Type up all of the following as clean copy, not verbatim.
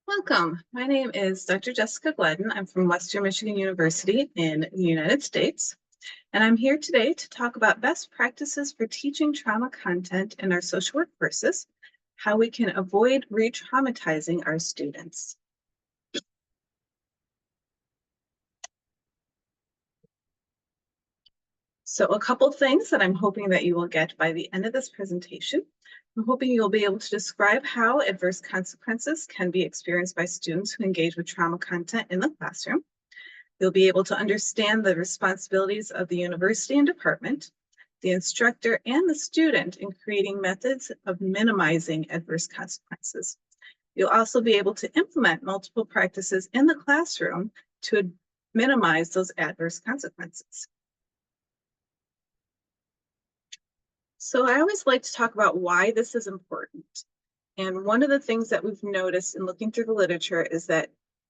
Welcome. My name is Dr. Jessica Gladden. I'm from Western Michigan University in the United States, and I'm here today to talk about best practices for teaching trauma content in our social work courses, how we can avoid re-traumatizing our students. So a couple things that I'm hoping that you will get by the end of this presentation. I'm hoping you'll be able to describe how adverse consequences can be experienced by students who engage with trauma content in the classroom. You'll be able to understand the responsibilities of the university and department, the instructor, and the student in creating methods of minimizing adverse consequences. You'll also be able to implement multiple practices in the classroom to minimize those adverse consequences. So I always like to talk about why this is important. And one of the things that we've noticed in looking through the literature is that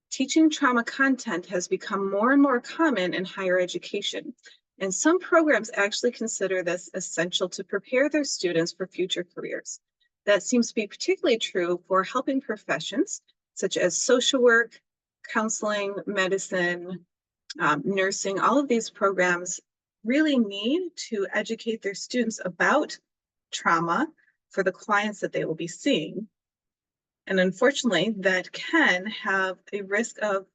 teaching trauma content has become more and more common in higher education. And some programs actually consider this essential to prepare their students for future careers. That seems to be particularly true for helping professions such as social work, counseling, medicine, nursing. All of these programs really need to educate their students about trauma for the clients that they will be seeing. And unfortunately, that can have a risk of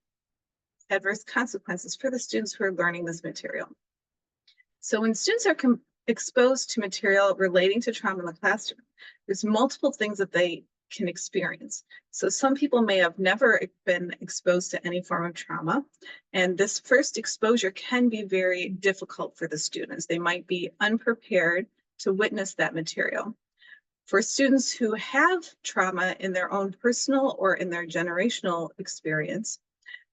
adverse consequences for the students who are learning this material. So when students are exposed to material relating to trauma in the classroom, there's multiple things that they can experience. So some people may have never been exposed to any form of trauma, and this first exposure can be very difficult for the students. They might be unprepared to witness that material. For students who have trauma in their own personal or in their generational experience,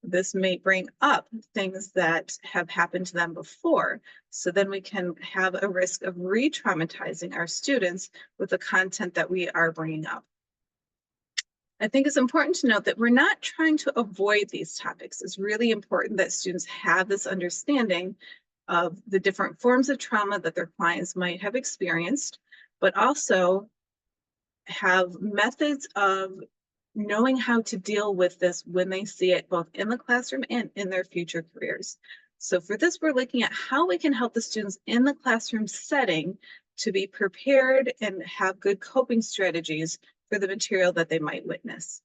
this may bring up things that have happened to them before. So then we can have a risk of re-traumatizing our students with the content that we are bringing up. I think it's important to note that we're not trying to avoid these topics. It's really important that students have this understanding of the different forms of trauma that their clients might have experienced, but also have methods of knowing how to deal with this when they see it both in the classroom and in their future careers. So for this, we're looking at how we can help the students in the classroom setting to be prepared and have good coping strategies for the material that they might witness.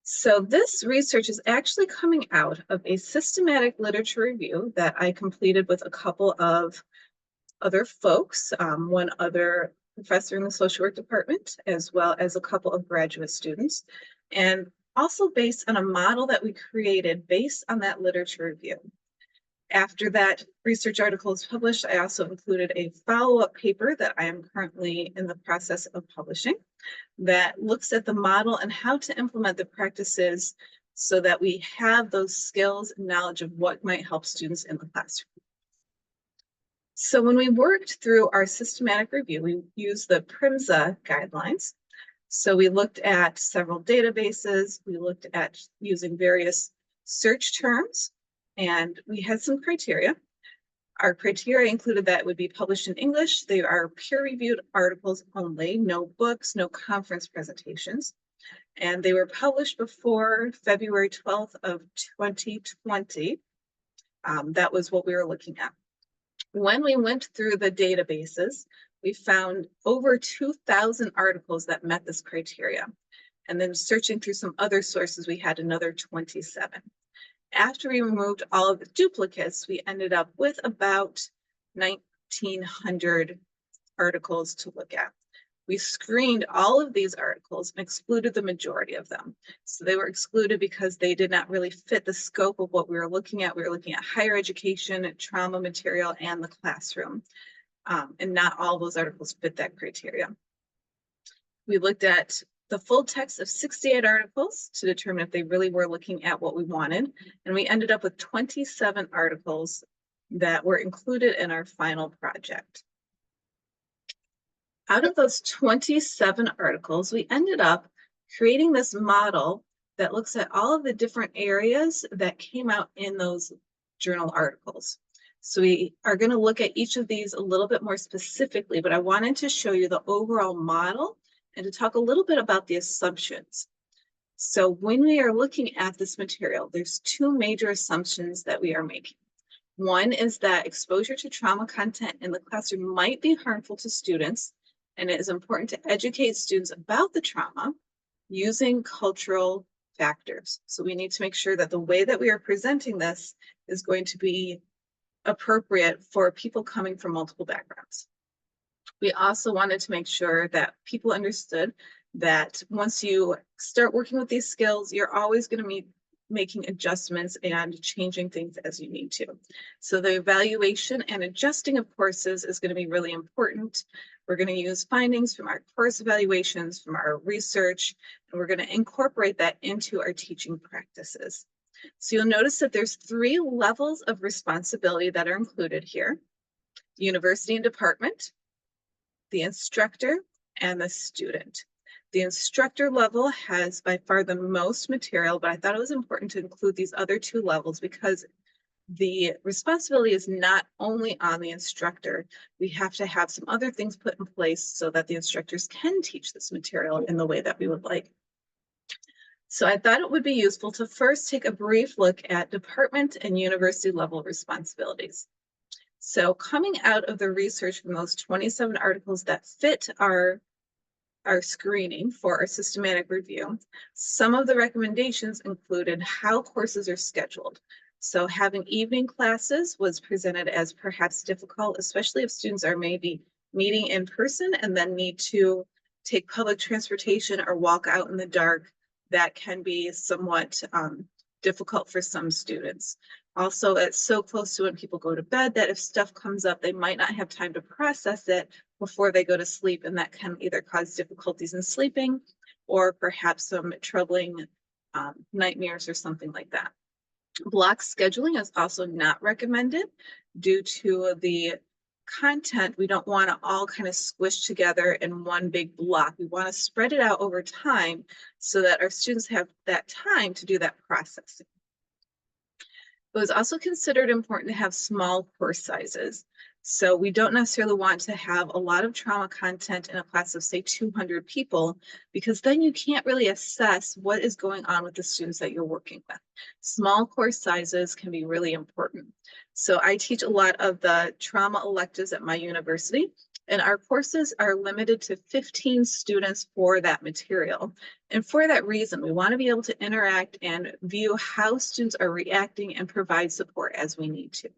So this research is actually coming out of a systematic literature review that I completed with a couple of other folks, one other professor in the social work department, as well as a couple of graduate students, and also based on a model that we created based on that literature review. After that research article is published, I also included a follow-up paper that I am currently in the process of publishing that looks at the model and how to implement the practices so that we have those skills and knowledge of what might help students in the classroom. So when we worked through our systematic review, we used the PRIMSA guidelines. So we looked at several databases, we looked at using various search terms, and we had some criteria. Our criteria included that it would be published in English. They are peer-reviewed articles only, no books, no conference presentations. And they were published before February 12th of 2020. That was what we were looking at. When we went through the databases, we found over 2,000 articles that met this criteria. And then searching through some other sources, we had another 27. After we removed all of the duplicates, we ended up with about 1,900 articles to look at. We screened all of these articles and excluded the majority of them. So they were excluded because they did not really fit the scope of what we were looking at. We were looking at higher education, trauma material, and the classroom. And not all those articles fit that criteria. We looked at the full text of 68 articles to determine if they really were looking at what we wanted. And we ended up with 27 articles that were included in our final project. Out of those 27 articles, we ended up creating this model that looks at all of the different areas that came out in those journal articles. So we are going to look at each of these a little bit more specifically, but I wanted to show you the overall model and to talk a little bit about the assumptions. So when we are looking at this material, there's two major assumptions that we are making. One is that exposure to trauma content in the classroom might be harmful to students, and it is important to educate students about the trauma using cultural factors. So we need to make sure that the way that we are presenting this is going to be appropriate for people coming from multiple backgrounds. We also wanted to make sure that people understood that once you start working with these skills, you're always going to be making adjustments and changing things as you need to. So the evaluation and adjusting of courses is going to be really important. We're going to use findings from our course evaluations, from our research, and we're going to incorporate that into our teaching practices. So you'll notice that there's 3 levels of responsibility that are included here: university and department, the instructor, and the student. The instructor level has by far the most material, but I thought it was important to include these other 2 levels because the responsibility is not only on the instructor. We have to have some other things put in place so that the instructors can teach this material in the way that we would like. So I thought it would be useful to first take a brief look at department and university level responsibilities. So coming out of the research from those 27 articles that fit our screening for our systematic review, some of the recommendations included how courses are scheduled. So having evening classes was presented as perhaps difficult, especially if students are maybe meeting in person and then need to take public transportation or walk out in the dark. That can be somewhat difficult for some students. Also, it's so close to when people go to bed that if stuff comes up, they might not have time to process it before they go to sleep, and that can either cause difficulties in sleeping or perhaps some troubling nightmares or something like that. Block scheduling is also not recommended due to the content. We don't want to all kind of squish together in one big block. We want to spread it out over time so that our students have that time to do that processing. It was also considered important to have small course sizes. So we don't necessarily want to have a lot of trauma content in a class of, say, 200 people, because then you can't really assess what is going on with the students that you're working with. Small course sizes can be really important. So I teach a lot of the trauma electives at my university, and our courses are limited to 15 students for that material. And for that reason, we want to be able to interact and view how students are reacting and provide support as we need to.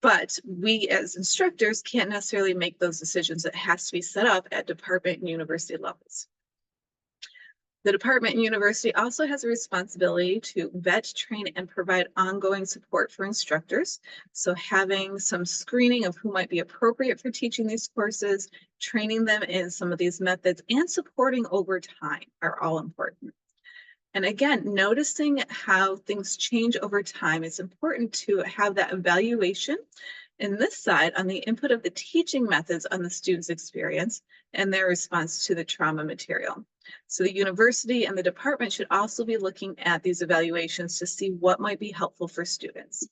But we as instructors can't necessarily make those decisions. It has to be set up at department and university levels. The department and university also has a responsibility to vet, train, and provide ongoing support for instructors. So having some screening of who might be appropriate for teaching these courses, training them in some of these methods, and supporting over time are all important. And again, noticing how things change over time, it's important to have that evaluation in this side on the input of the teaching methods on the student's experience and their response to the trauma material. So the university and the department should also be looking at these evaluations to see what might be helpful for students.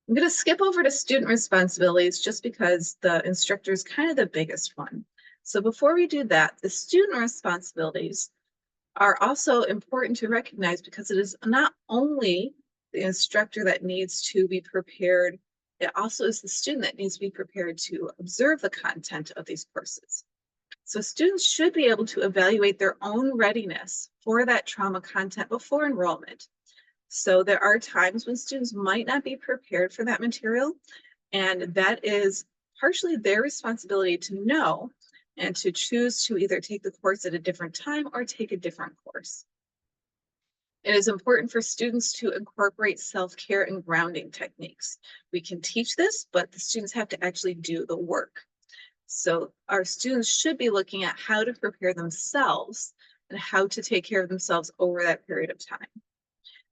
I'm going to skip over to student responsibilities just because the instructor is kind of the biggest one. So before we do that, the student responsibilities are also important to recognize because it is not only the instructor that needs to be prepared, it also is the student that needs to be prepared to observe the content of these courses. So students should be able to evaluate their own readiness for that trauma content before enrollment. So there are times when students might not be prepared for that material, and that is partially their responsibility to know and to choose to either take the course at a different time or take a different course. It is important for students to incorporate self-care and grounding techniques. We can teach this, but the students have to actually do the work. So our students should be looking at how to prepare themselves and how to take care of themselves over that period of time.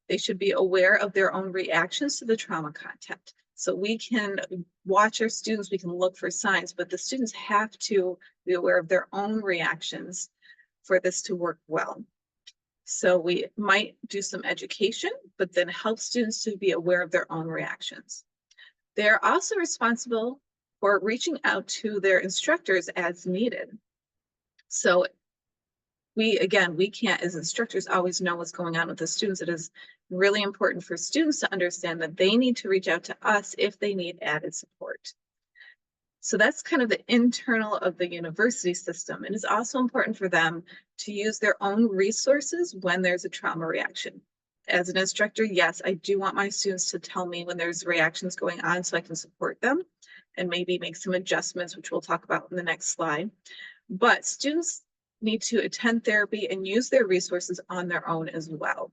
They should be aware of their own reactions to the trauma content. So we can watch our students, we can look for signs, but the students have to be aware of their own reactions for this to work well. So we might do some education, but then help students to be aware of their own reactions. They're also responsible for reaching out to their instructors as needed. So we can't as instructors always know what's going on with the students. It is really important for students to understand that they need to reach out to us if they need added support. So that's kind of the internal of the university system. It is also important for them to use their own resources when there's a trauma reaction. As an instructor, yes, I do want my students to tell me when there's reactions going on so I can support them and maybe make some adjustments, which we'll talk about in the next slide. But students need to attend therapy and use their resources on their own as well.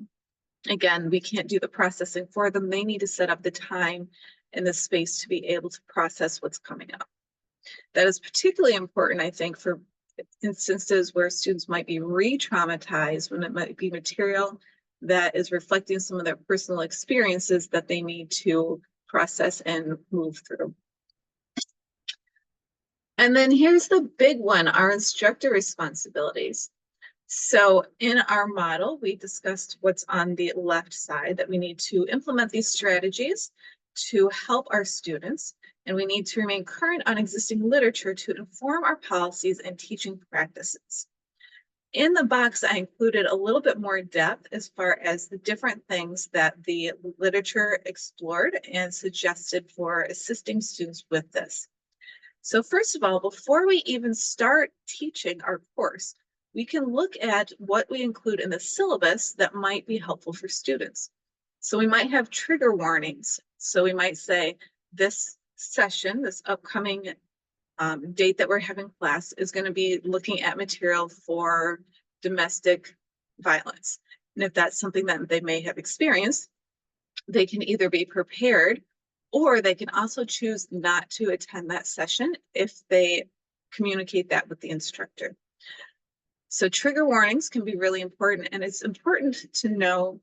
Again, we can't do the processing for them. They need to set up the time and the space to be able to process what's coming up. That is particularly important, I think, for instances where students might be re-traumatized, when it might be material that is reflecting some of their personal experiences that they need to process and move through. And then here's the big one, our instructor responsibilities. So in our model, we discussed what's on the left side, that we need to implement these strategies to help our students, and we need to remain current on existing literature to inform our policies and teaching practices. In the box, I included a little bit more depth as far as the different things that the literature explored and suggested for assisting students with this. So first of all, before we even start teaching our course, we can look at what we include in the syllabus that might be helpful for students. So we might have trigger warnings. So we might say this session, this upcoming date that we're having class is going to be looking at material for domestic violence. And if that's something that they may have experienced, they can either be prepared or they can also choose not to attend that session if they communicate that with the instructor. So trigger warnings can be really important, and it's important to know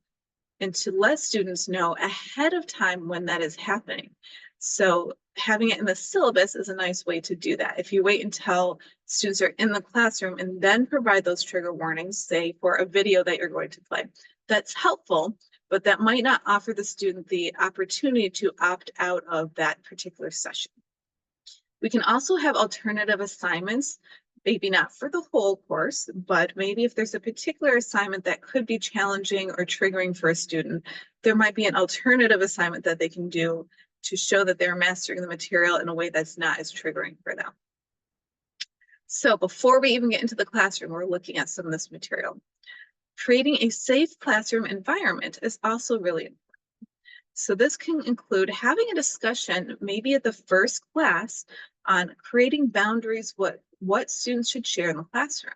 and to let students know ahead of time when that is happening. So having it in the syllabus is a nice way to do that. If you wait until students are in the classroom and then provide those trigger warnings, say for a video that you're going to play, that's helpful, but that might not offer the student the opportunity to opt out of that particular session. We can also have alternative assignments, maybe not for the whole course, but maybe if there's a particular assignment that could be challenging or triggering for a student, there might be an alternative assignment that they can do to show that they're mastering the material in a way that's not as triggering for them. So before we even get into the classroom, we're looking at some of this material. Creating a safe classroom environment is also really important. So this can include having a discussion, maybe at the first class, on creating boundaries, what students should share in the classroom.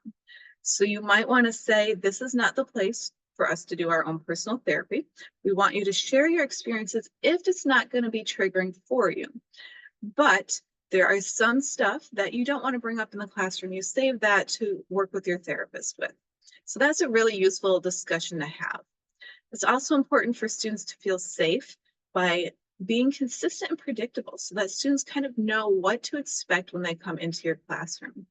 So you might want to say, this is not the place for us to do our own personal therapy. We want you to share your experiences if it's not going to be triggering for you. But there is some stuff that you don't want to bring up in the classroom. You save that to work with your therapist with. So that's a really useful discussion to have. It's also important for students to feel safe by being consistent and predictable so that students kind of know what to expect when they come into your classroom.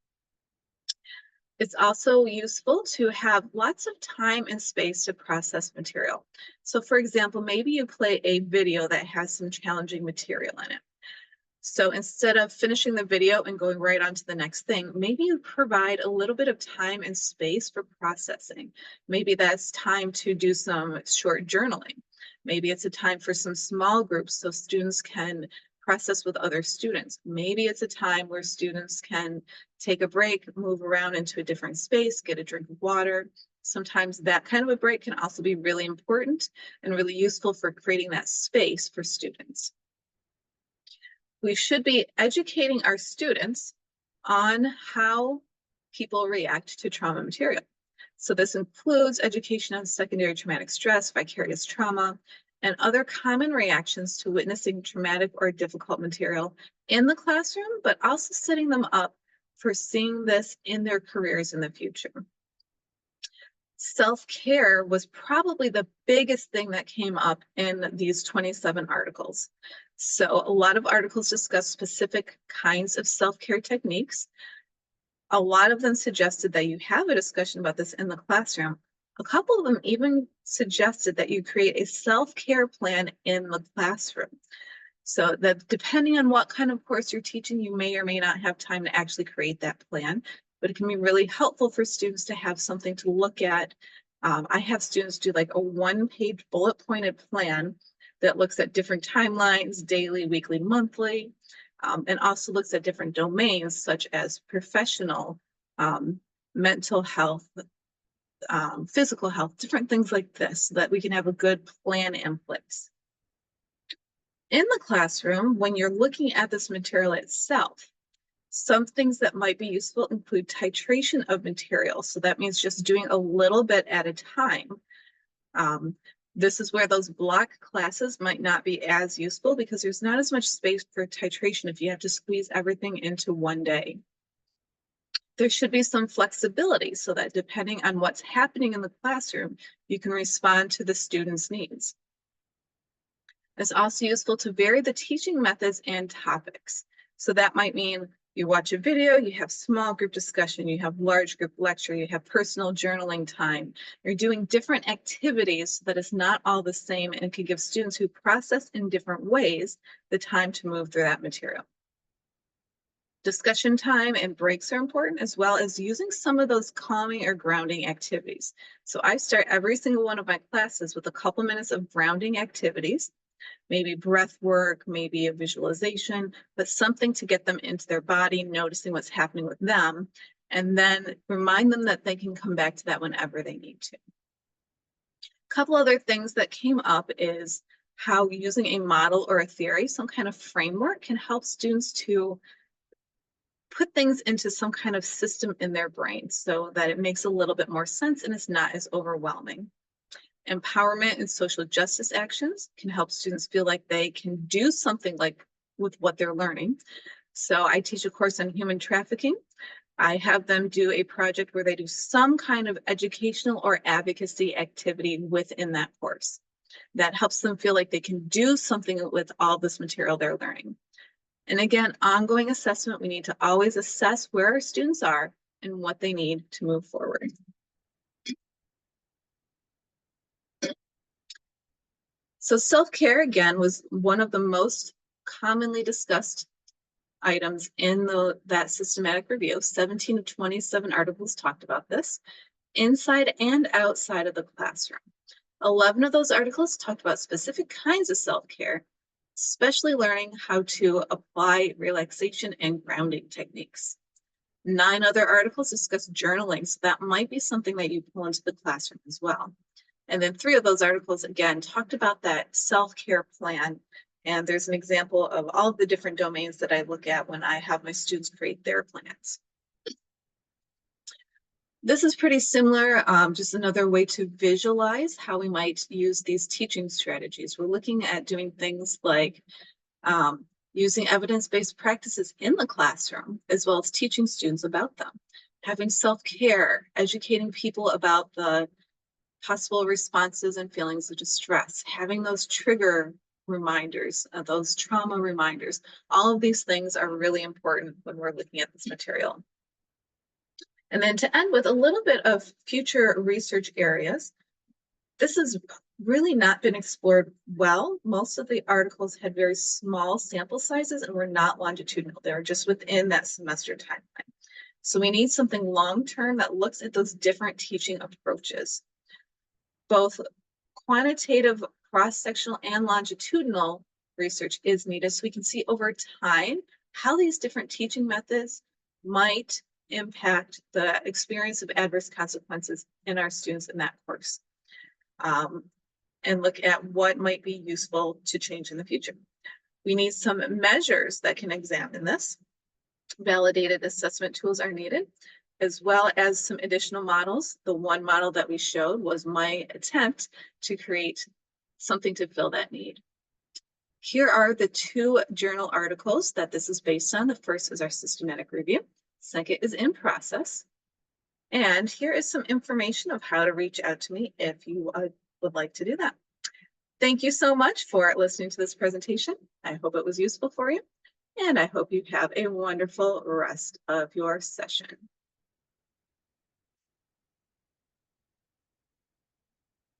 It's also useful to have lots of time and space to process material. So for example, maybe you play a video that has some challenging material in it. So instead of finishing the video and going right on to the next thing, maybe you provide a little bit of time and space for processing. Maybe that's time to do some short journaling. Maybe it's a time for some small groups so students can process with other students. Maybe it's a time where students can take a break, move around into a different space, get a drink of water. Sometimes that kind of a break can also be really important and really useful for creating that space for students. We should be educating our students on how people react to trauma material. So this includes education on secondary traumatic stress, vicarious trauma, and other common reactions to witnessing traumatic or difficult material in the classroom, but also setting them up for seeing this in their careers in the future. Self-care was probably the biggest thing that came up in these 27 articles. So a lot of articles discuss specific kinds of self-care techniques. A lot of them suggested that you have a discussion about this in the classroom. A couple of them even suggested that you create a self-care plan in the classroom. So that depending on what kind of course you're teaching, you may or may not have time to actually create that plan. but it can be really helpful for students to have something to look at. I have students do like a one-page bullet pointed plan that looks at different timelines, daily, weekly, monthly, and also looks at different domains such as professional, mental health, physical health, different things like this, so that we can have a good plan in place. In the classroom, when you're looking at this material itself, some things that might be useful include titration of material. So that means just doing a little bit at a time. This is where those block classes might not be as useful because there's not as much space for titration if you have to squeeze everything into one day. There should be some flexibility so that depending on what's happening in the classroom, you can respond to the student's needs. It's also useful to vary the teaching methods and topics. So that might mean you watch a video, you have small group discussion, you have large group lecture, you have personal journaling time. You're doing different activities so that it's not all the same and can give students who process in different ways the time to move through that material. Discussion time and breaks are important, as well as using some of those calming or grounding activities. So I start every single one of my classes with a couple minutes of grounding activities, maybe breath work, maybe a visualization, but something to get them into their body, noticing what's happening with them, and then remind them that they can come back to that whenever they need to. A couple other things that came up is how using a model or a theory, some kind of framework, can help students to put things into some kind of system in their brain so that it makes a little bit more sense and it's not as overwhelming. Empowerment and social justice actions can help students feel like they can do something like with what they're learning. So I teach a course on human trafficking. I have them do a project where they do some kind of educational or advocacy activity within that course. That helps them feel like they can do something with all this material they're learning. And again, ongoing assessment, we need to always assess where our students are and what they need to move forward. So self-care, again, was one of the most commonly discussed items in that systematic review. 17 of 27 articles talked about this, inside and outside of the classroom. 11 of those articles talked about specific kinds of self-care, especially learning how to apply relaxation and grounding techniques. 9 other articles discussed journaling, so that might be something that you pull into the classroom as well. And then 3 of those articles, again, talked about that self-care plan. And there's an example of all of the different domains that I look at when I have my students create their plans. This is pretty similar, just another way to visualize how we might use these teaching strategies. We're looking at doing things like using evidence-based practices in the classroom, as well as teaching students about them. Having self-care, educating people about the possible responses and feelings of distress, having those trigger reminders, those trauma reminders. All of these things are really important when we're looking at this material. And then to end with a little bit of future research areas, this has really not been explored well. Most of the articles had very small sample sizes and were not longitudinal. They were just within that semester timeline. So we need something long-term that looks at those different teaching approaches. Both quantitative, cross-sectional, and longitudinal research is needed so we can see over time how these different teaching methods might impact the experience of adverse consequences in our students in that course, and look at what might be useful to change in the future. We need some measures that can examine this. Validated assessment tools are needed, as well as some additional models. The one model that we showed was my attempt to create something to fill that need. Here are the 2 journal articles that this is based on. The first is our systematic review. Second is in process. And here is some information of how to reach out to me if you would like to do that. Thank you so much for listening to this presentation. I hope it was useful for you, and I hope you have a wonderful rest of your session.